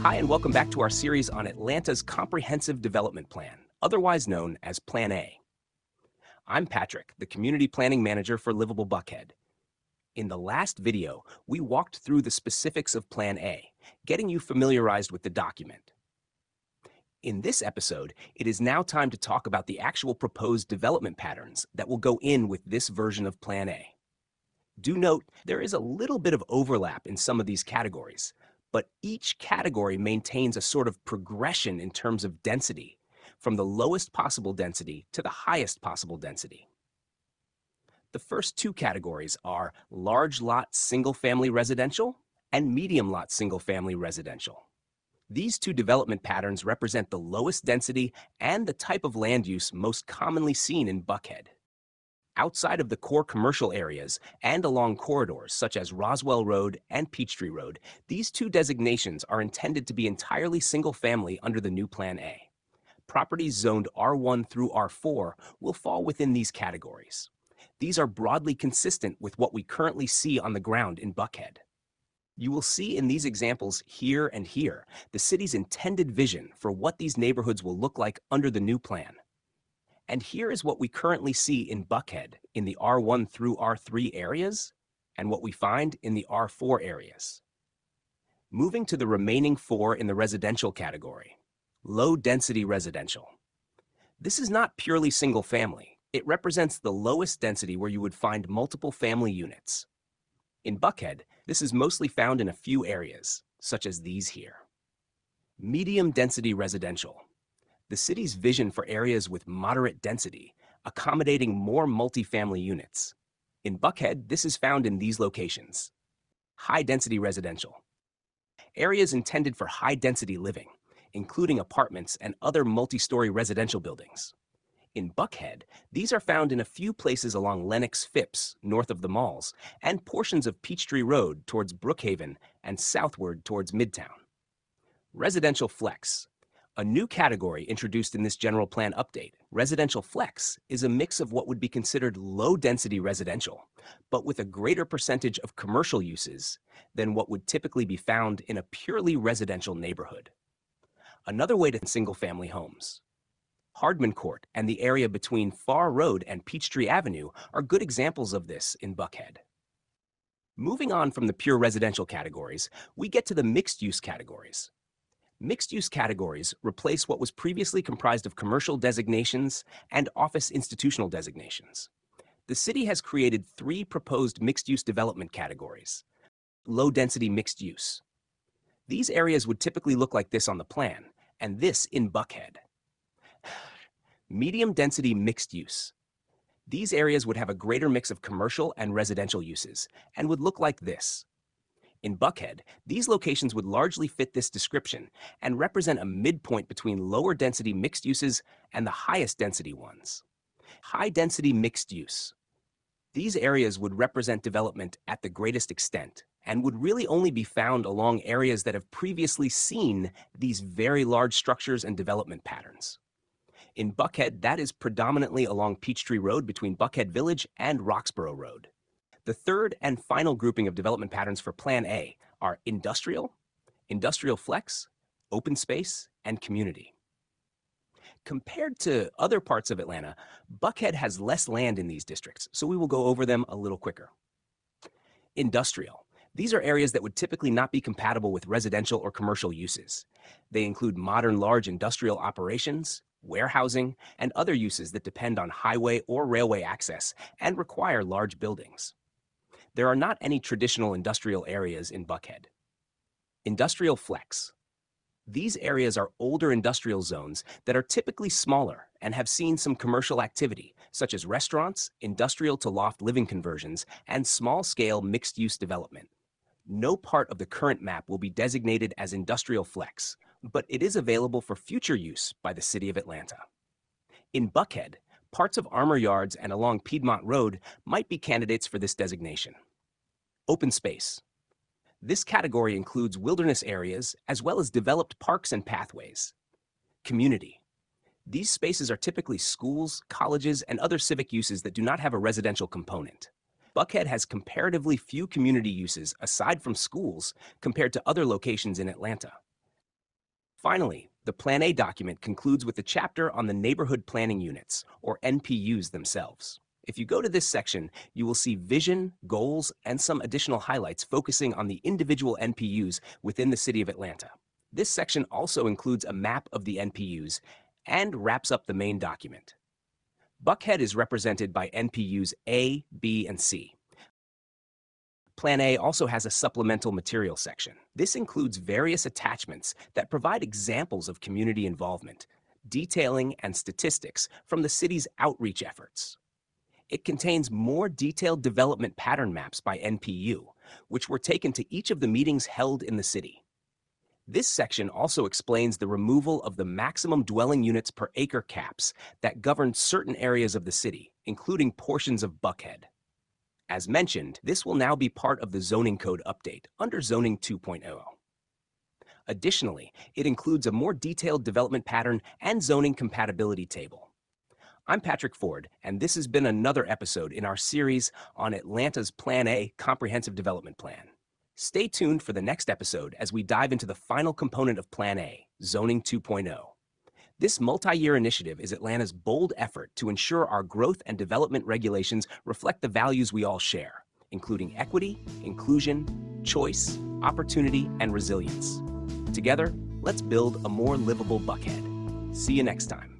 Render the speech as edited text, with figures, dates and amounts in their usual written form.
Hi, and welcome back to our series on Atlanta's Comprehensive Development Plan, otherwise known as Plan A. I'm Patrick, the Community Planning Manager for Livable Buckhead. In the last video, we walked through the specifics of Plan A, getting you familiarized with the document. In this episode, it is now time to talk about the actual proposed development patterns that will go in with this version of Plan A. Do note, there is a little bit of overlap in some of these categories, but each category maintains a sort of progression in terms of density, from the lowest possible density to the highest possible density. The first two categories are large lot single-family residential and medium lot single-family residential. These two development patterns represent the lowest density and the type of land use most commonly seen in Buckhead. Outside of the core commercial areas and along corridors such as Roswell Road and Peachtree Road, these two designations are intended to be entirely single-family under the new Plan A. Properties zoned R1 through R4 will fall within these categories. These are broadly consistent with what we currently see on the ground in Buckhead. You will see in these examples here and here the city's intended vision for what these neighborhoods will look like under the new plan. And here is what we currently see in Buckhead in the R1 through R3 areas and what we find in the R4 areas. Moving to the remaining four in the residential category. Low-density residential. This is not purely single-family. It represents the lowest density where you would find multiple family units. In Buckhead, this is mostly found in a few areas, such as these here. Medium-density residential. The city's vision for areas with moderate density, accommodating more multifamily units. In Buckhead, this is found in these locations. High-density residential. Areas intended for high-density living, including apartments and other multi-story residential buildings. In Buckhead, these are found in a few places along Lenox Phipps, north of the malls, and portions of Peachtree Road towards Brookhaven and southward towards Midtown. Residential flex. A new category introduced in this general plan update, residential flex, is a mix of what would be considered low-density residential, but with a greater percentage of commercial uses than what would typically be found in a purely residential neighborhood. Another way to single-family homes. Hardman Court and the area between Farr Road and Peachtree Avenue are good examples of this in Buckhead. Moving on from the pure residential categories, we get to the mixed-use categories. Mixed-use categories replace what was previously comprised of commercial designations and office institutional designations. The city has created three proposed mixed-use development categories. Low-density mixed use. These areas would typically look like this on the plan, and this in Buckhead. Medium-density mixed use. These areas would have a greater mix of commercial and residential uses, and would look like this. In Buckhead, these locations would largely fit this description and represent a midpoint between lower density mixed uses and the highest density ones. High density mixed use. These areas would represent development at the greatest extent and would really only be found along areas that have previously seen these very large structures and development patterns. In Buckhead, that is predominantly along Peachtree Road between Buckhead Village and Roxborough Road. The third and final grouping of development patterns for Plan A are industrial, industrial flex, open space, and community. Compared to other parts of Atlanta, Buckhead has less land in these districts, so we will go over them a little quicker. Industrial. These are areas that would typically not be compatible with residential or commercial uses. They include modern large industrial operations, warehousing, and other uses that depend on highway or railway access and require large buildings. There are not any traditional industrial areas in Buckhead. Industrial flex. These areas are older industrial zones that are typically smaller and have seen some commercial activity, such as restaurants, industrial to loft living conversions, and small-scale mixed-use development. No part of the current map will be designated as industrial flex, but it is available for future use by the City of Atlanta. In Buckhead, parts of Armour Yards and along Piedmont Road might be candidates for this designation. Open space. This category includes wilderness areas as well as developed parks and pathways. Community. These spaces are typically schools, colleges, and other civic uses that do not have a residential component. Buckhead has comparatively few community uses aside from schools compared to other locations in Atlanta. Finally, the Plan A document concludes with a chapter on the neighborhood planning units, or NPUs themselves. If you go to this section, you will see vision, goals, and some additional highlights focusing on the individual NPUs within the City of Atlanta. This section also includes a map of the NPUs and wraps up the main document. Buckhead is represented by NPUs A, B, and C. Plan A also has a supplemental material section. This includes various attachments that provide examples of community involvement, detailing and statistics from the city's outreach efforts. It contains more detailed development pattern maps by NPU, which were taken to each of the meetings held in the city. This section also explains the removal of the maximum dwelling units per acre caps that govern certain areas of the city, including portions of Buckhead. As mentioned, this will now be part of the zoning code update under Zoning 2.0. Additionally, it includes a more detailed development pattern and zoning compatibility table. I'm Patrick Ford, and this has been another episode in our series on Atlanta's Plan A Comprehensive Development Plan. Stay tuned for the next episode as we dive into the final component of Plan A, Zoning 2.0. This multi-year initiative is Atlanta's bold effort to ensure our growth and development regulations reflect the values we all share, including equity, inclusion, choice, opportunity, and resilience. Together, let's build a more livable Buckhead. See you next time.